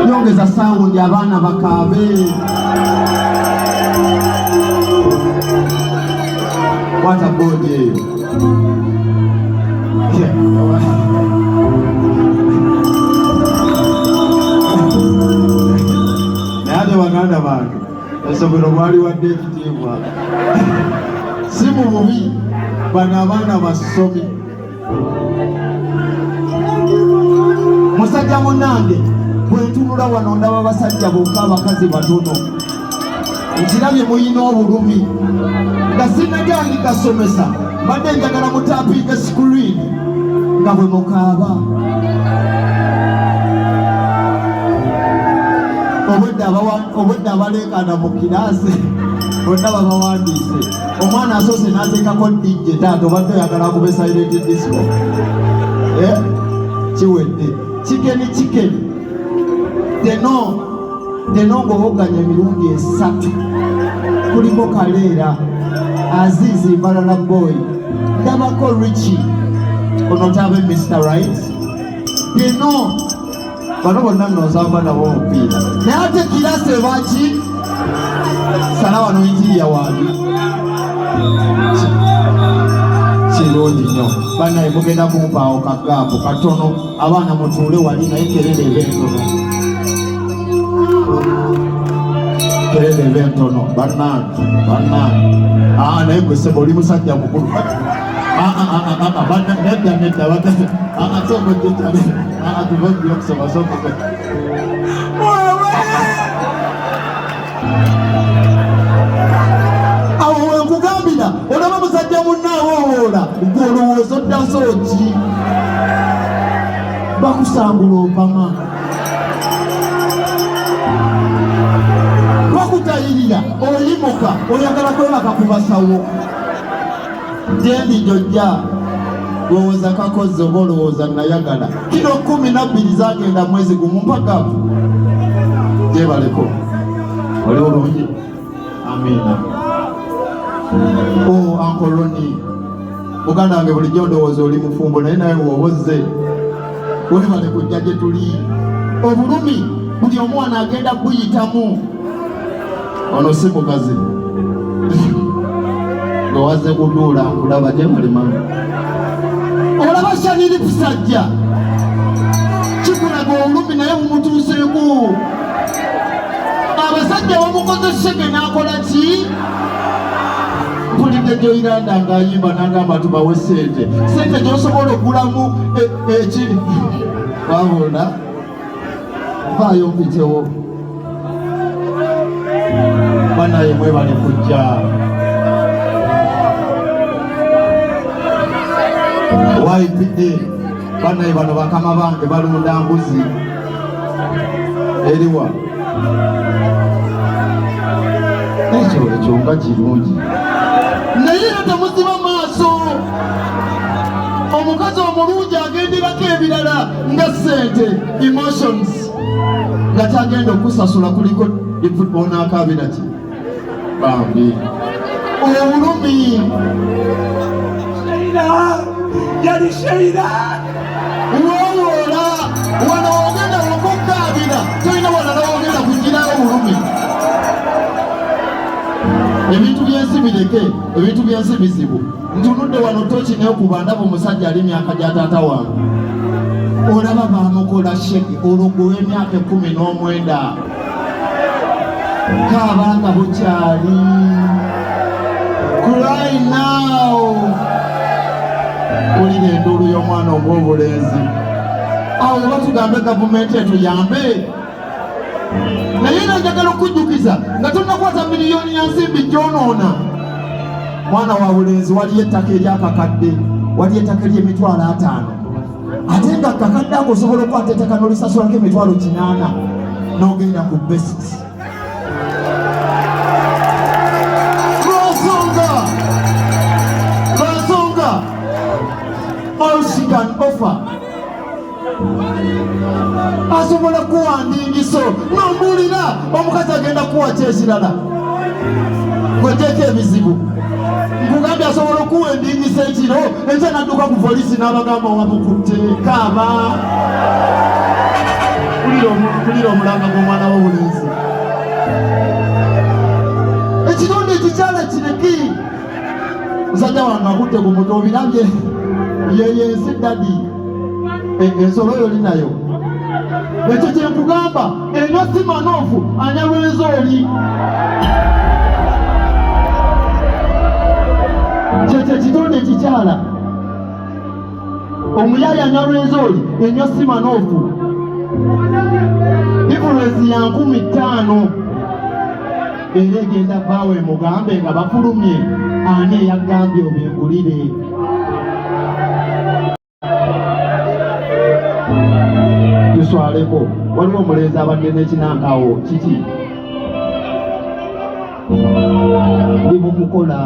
Yongeza sound abana bakabe. What a body. Nade waganda bantu. Esomero mwali wa David simu bubi bana abana basomi. Musajja munange bwentunula wano ndaba basajja bokka abakazi batono. Nkirabye muyina obulumi nga sinagandika somesa badde njagala mutapiinga screen nga bwe mukaaba. Obwedda abaleekaana mu kiraasi bonna babawandiise. Omwana asoose n'ateekako DJ taata obadde oyagala kube silent disco. Kiwedde chicken teno ng'owoganya emirundi 3 kuliko Kaleera, Azizi, Balala Boy, ndabako Richie, ono tabe Mr. Right. Teno bano bonna nosamba nabo omupiira naye ate kirase baki sala wano injiri ya wali kirungi nnyo banaye mugenda kumpaawo kagaapu katono abaana mutuule wali naye kerere ebentono bannange naye gwe sebo oli musajja mukulu awo wenkugambira olaba musajja munnaawoowoola ng'olowooza oddaso ki bakusangula opama bakutayirira oyimuka oyagala kwebaka kubasawo jendi jojja lowooza kakozi oba olowooza nayagala kino 12 zagenda mwezi gumu mpagavu jebaleko oli olungi amina. Ankoloni muganda wange bulijjo ndowooza oli mufumbo naye naye wowoze webale kujja gye tuli. Obulumi buli omwana agenda buyitamu. Ono si mukazi ngawaze kuduula nkulaba gye bali mama olaba shaniri pusajja kikulaga obulumi naye bumutuuseeko. Abasajja bamukozesege n'akola ki? Mpulidde Joyiranda ng'ayimba n'agamba tubawe ssente gy'osobola okugulamu ekiri wabona vaayo mpitewo banaye mwebale kujja. YPA banaye bano bakama bange balunda mbuzi eriwa ekyo nga kirungi naye temuziba maaso. Omukazi omulungi agenderako ebirala nga ssente emotions nga tagenda okusasula kuliko onaakabira ki bambi obulumi yali Sheila wowoola wano ogenda okukaabira tolina walala ogenda kugirawo obulumi. Ebintu byensi bireke, ebintu byensi bizibu. Ntunudde wano toki neekuba ndaba omusajja ali myaka gya taata wange olaba bamukola sheki olugo w'emyaka 19 kaabanga bukyali cry now. Olina endulu y'omwana ogw'obulenzi awo batugambe gavumenti etuyambe naye njagala okujjukiza nga tonakwata miliyoni ya nsimbi gy'onoona. Mwana wa bulenzi waliyo ettaka eryakakadde, waliyo ettaka ery'emitwalo 5 ate nga kakadde ako osobola okwata ettaka n'olisasulako emitwalo 8 n'ogenda ku basics. Lwasonga all she can offer asobola kuwa ndingiso n'ombuulira omukazi agenda kuwa kyekirala gweteeka ebizibu. Nkugambye asobola okuwa endingiso ekiro ekyo nadduka ku polisi n'abagamba wamukutte kaaba kulira omulanga gw'omwana w'obulenzi. Ekitonde ekikyala kireki musajja wange akutte ku mutwe obirabye yeyensi dadi ensolo oyo oli nayo. Ekyo kyenkugamba enyo si manoofu anyalweza oli. Kyekyo ekitonde ekikyala omuyaya anyalweza oli enyo si manoofu. Influence ya 50 era egenda bawe mugambe nga bafulumye ani eyagambye obengulire. Tuswaleko waliwo omulenzi abadde n'ekinankawo kiki bibumukola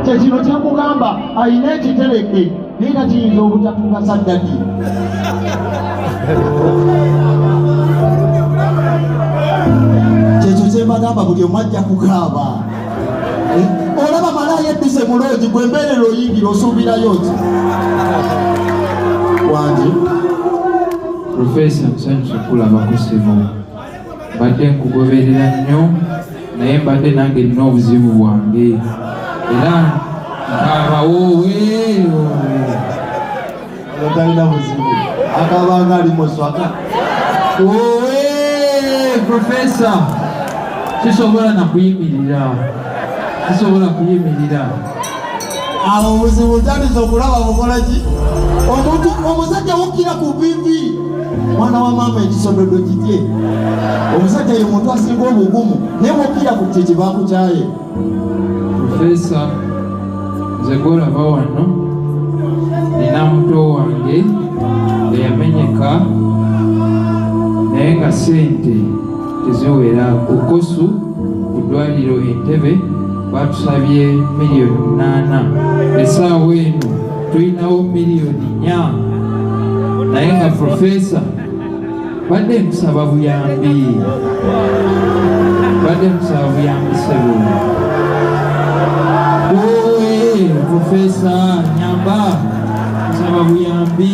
kyekino kyekugamba ayina ekitereke naye nga kiyinza obutatuuka saddaki. Kyekyo kyembagamba buli omu ajja kukaaba. Olaba malaaya edduse muloogi gwe mbeerera oyingira osuubirayo ki? Wangi Profesa nsanyusa okulaba ku ssimu. Mbadde nkugoberera nnyo naye mbadde nange nina obuzibu bwange era nkaabawowe talina buzibu akabanga ali muswaka wowe Profesa sisobola nakuyimirira awo obuzibu tandisa okulaba bukolaki omuntu omusajja wukira ku bibi mwana wa maama ekisododo kitye omusajja ye muntu asinga obugumu naye wukira ku kye kibakukyaye. Profesa nze gwolaba wano nina muto wange eyamenyeka naye nga sente teziwera. Kukosu ku ddwaliro Entebbe batusabye miliyoni 8. Essaawa eno tulinawo miliyoni 4 naye nga Profesa badde nkusaba buyambi sebo. Owe Profesa nyamba nsaba buyambi.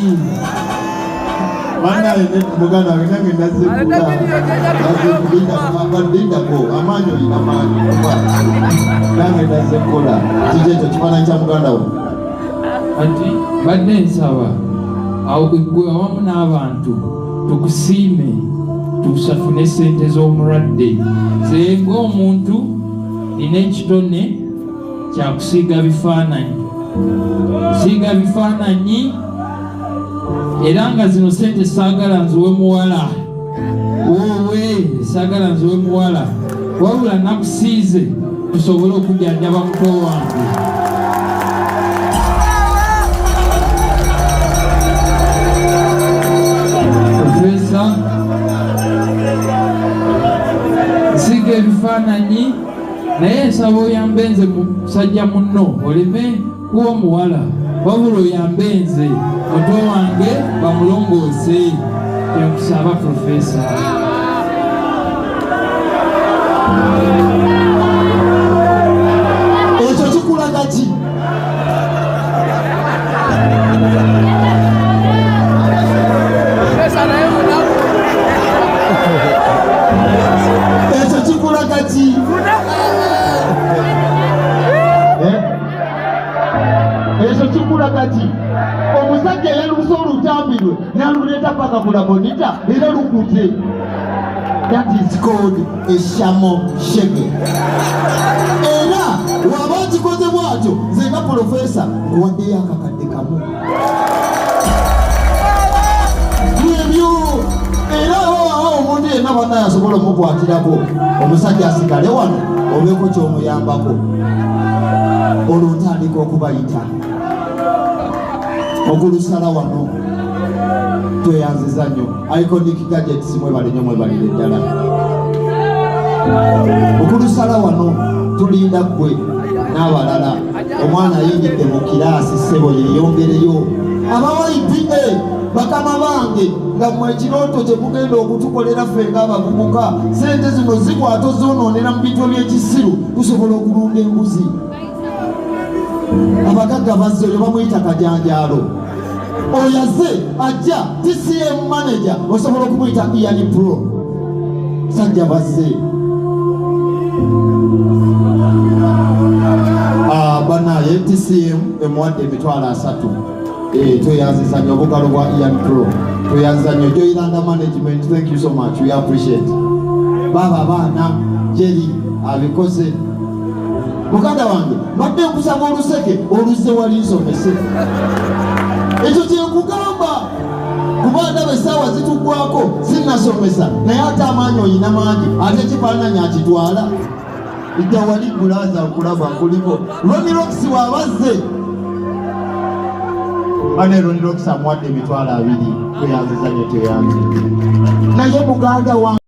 Banaye muganda wange nange nazekulaadindako amaanyi olina maanyi nange nazekola kiki ekyo kifaananyi kya muganda wo ati badde nsaba awo gwe awamu n'abantu tukusiime tusafune sente z'omulwadde. Nze ng'omuntu nina ekitone kyakusiiga bifaananyi era nga zino sente saagala nziwe muwala wabula nakusiize tusobole okujjanjaba muto wange. Profesa nsiga ebifaananyi naye nsaba oyambe nze musajja munno oleme kuwa omuwala wabula oyambe nze muto wange bamulongoose. Enkusaba Profesa. ekyo kikulaga ki? Ekyo kikulaga ki? Ekyo kikulaga ki? Omusajja yaluse olutambi lwe naluleeta paka ku labonita era lukute. That is called eshamo shege. Era waba okikoze bwatyo nze nga Profesa nkuwaddeyo akakadde kamu. Ebyo era awo omuntu yenna bonna yasobola omukwatirako omusajja asigale wano obeeko kyomuyambako olwotandika okubayita okulusala wano tweyanziza nnyo. Iconic Gadgets mwebalire ddala okulusala wano tulinda ggwe n'abalala. Omwana ayingidde mu kiraasi ssebo yeeyongereyo abawayipi bakama bange nga mmwe ekirooto kye mugenda okutukolera ffe ng'abavubuka sente zino zikwata ozonoonera mu bitwe by'ekisiru tusobola okulunda embuzi. abagagga bazze oyo bamuyita kajanjaalo oyaze ajja TCM manager osobola okumuyita Ian Pro sajja bazze banaye TCM emuwadde emitwalo 3 tweyanziza nnyo obugalo bwa Ian Pro tweyanziza nnyo Joylanda management thank you so much we appreciate baba abaana Jerry abikoze muganda wange badde nkusaba oluseke oluzze wali nsomese ekyo kyenkugamba kuba ndaba essaawa zituggwako sinnasomesa naye ate amaanyi oyina mangi ate kifaananyi akitwala idda wali gulaza okulaba kuliko Ronnie Rocks wabazze bane Ronnie Rocks amuwadde emitwalo 2 tweyanziza nnyo teyanzi naye muganda wange